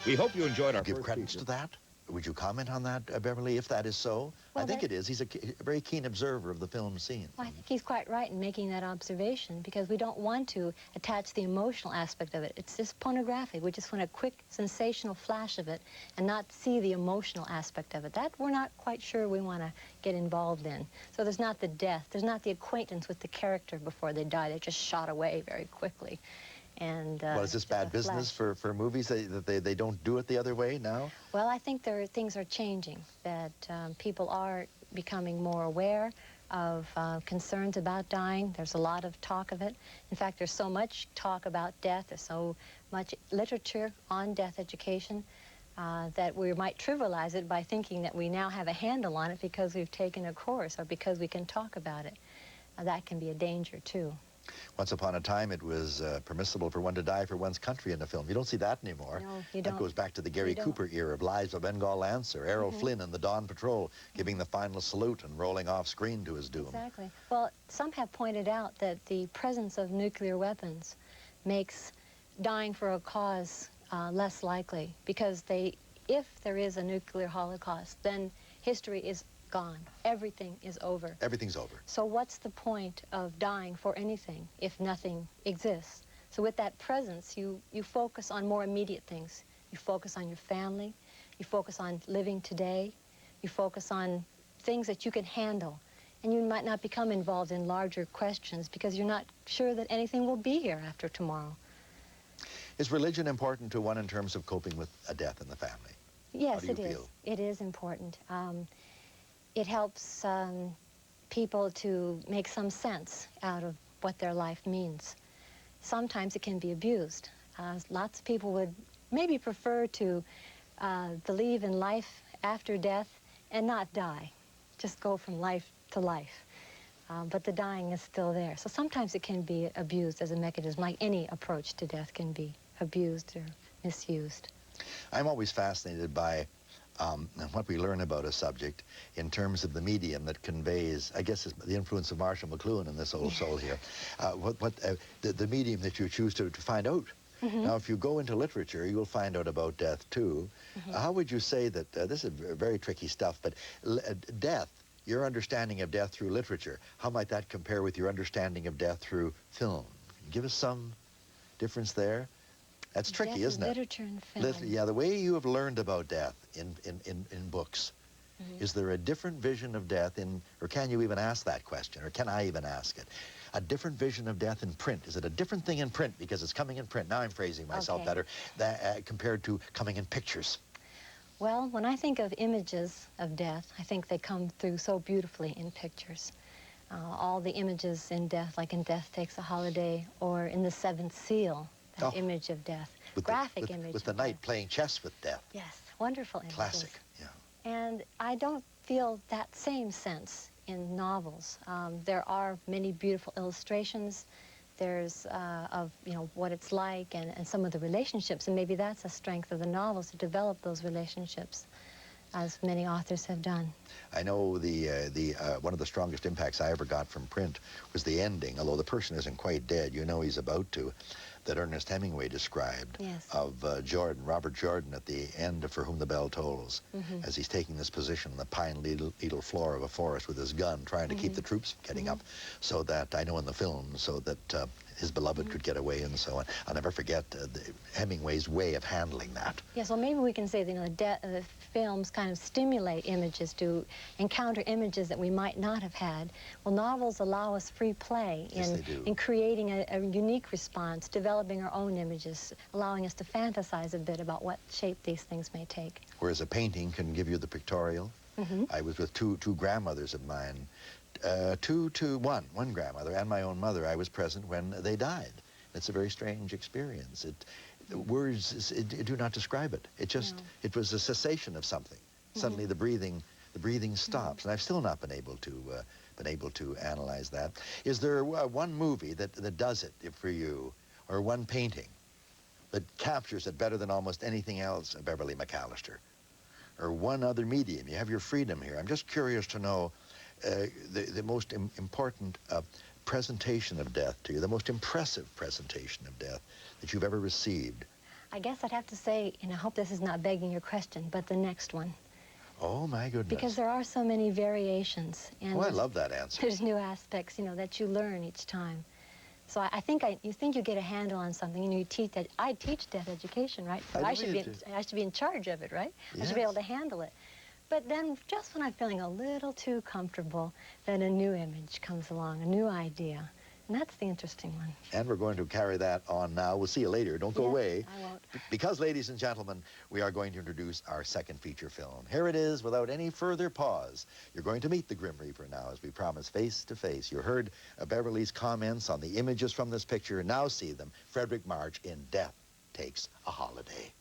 We hope you enjoyed our Give first credence feature. to that? Would you comment on that, Beverly, if that is so? Well, I think it is. He's a very keen observer of the film scene. Well, I think he's quite right in making that observation, because we don't want to attach the emotional aspect of it. It's just pornographic. We just want a quick, sensational flash of it and not see the emotional aspect of it. That we're not quite sure we want to get involved in. So there's not the death. There's not the acquaintance with the character before they die. They're just shot away very quickly. And, well, is this bad business for movies that they don't do it the other way now? Well, I think things are changing, that people are becoming more aware of concerns about dying. There's a lot of talk of it. In fact, there's so much talk about death, there's so much literature on death education that we might trivialize it by thinking that we now have a handle on it because we've taken a course or because we can talk about it. That can be a danger, too. Once upon a time, it was permissible for one to die for one's country in a film. You don't see that anymore. No, you don't. That goes back to the Gary Cooper era of Lives of Bengal Lancer, Errol Flynn and the Dawn Patrol, giving the final salute and rolling off screen to his doom. Exactly. Well, some have pointed out that the presence of nuclear weapons makes dying for a cause less likely, because if there is a nuclear holocaust, then history is gone. Everything is over. Everything's over. So what's the point of dying for anything if nothing exists? So with that presence, you focus on more immediate things. You focus on your family. You focus on living today. You focus on things that you can handle. And you might not become involved in larger questions because you're not sure that anything will be here after tomorrow. Is religion important to one in terms of coping with a death in the family? Yes, it is. It is important. It helps people to make some sense out of what their life means. Sometimes it can be abused. Lots of people would maybe prefer to believe in life after death and not die, just go from life to life. But the dying is still there. So sometimes it can be abused as a mechanism, like any approach to death can be abused or misused. I'm always fascinated by what we learn about a subject in terms of the medium that conveys, I guess, the influence of Marshall McLuhan in this old soul here, the medium that you choose to find out. Now, if you go into literature, you'll find out about death, too. How would you say that, this is very tricky stuff, but death, your understanding of death through literature, how might that compare with your understanding of death through film? Give us some difference there. That's tricky, isn't it? Literature and film. Yeah, the way you have learned about death in books, is there a different vision of death or can you even ask that question, or can I even ask it? A different vision of death in print. Is it a different thing in print because it's coming in print? Now I'm phrasing myself better, compared to coming in pictures. Well, when I think of images of death, I think they come through so beautifully in pictures. All the images in death, like in Death Takes a Holiday, or in The Seventh Seal, that image of death. Graphic image. With the knight playing chess with death. Yes, wonderful images. Classic, yeah. And I don't feel that same sense in novels. There are many beautiful illustrations. There's of what it's like and some of the relationships, and maybe that's a strength of the novels, to develop those relationships, as many authors have done. I know one of the strongest impacts I ever got from print was the ending, although the person isn't quite dead, you know he's about to, that Ernest Hemingway described, of Robert Jordan at the end of For Whom the Bell Tolls, as he's taking this position on the pine needle floor of a forest with his gun, trying to keep the troops from getting up, so that, I know in the film, so that his beloved could get away and so on. I'll never forget Hemingway's way of handling that. Yes, well, maybe we can say that the films kind of stimulate images to encounter images that we might not have had. Well, novels allow us free play in creating a unique response, developing our own images, allowing us to fantasize a bit about what shape these things may take. Whereas a painting can give you the pictorial. I was with two grandmothers of mine, one grandmother and my own mother. I was present when they died. It's a very strange experience. Words do not describe it. It was a cessation of something. Suddenly the breathing stops, and I've still not been able to analyze that. Is there one movie that does it for you, or one painting that captures it better than almost anything else, Beverly McAllister? Or one other medium? You have your freedom here. I'm just curious to know the most important presentation of death to you, the most impressive presentation of death that you've ever received. I guess I'd have to say, and I hope this is not begging your question, but the next one. Oh, my goodness. Because there are so many variations. And oh, I love that answer. There's new aspects, you know, that you learn each time. So I think you think you get a handle on something, and you teach that. I teach deaf education, right? So I should be in charge of it, right? Yes. I should be able to handle it. But then, just when I'm feeling a little too comfortable, then a new image comes along, a new idea. And that's the interesting one. And we're going to carry that on now. We'll see you later. Don't go away. I won't. Because, ladies and gentlemen, we are going to introduce our second feature film. Here it is, without any further pause. You're going to meet the Grim Reaper now, as we promised, face to face. You heard Beverly's comments on the images from this picture. Now see them. Frederick March in Death Takes a Holiday.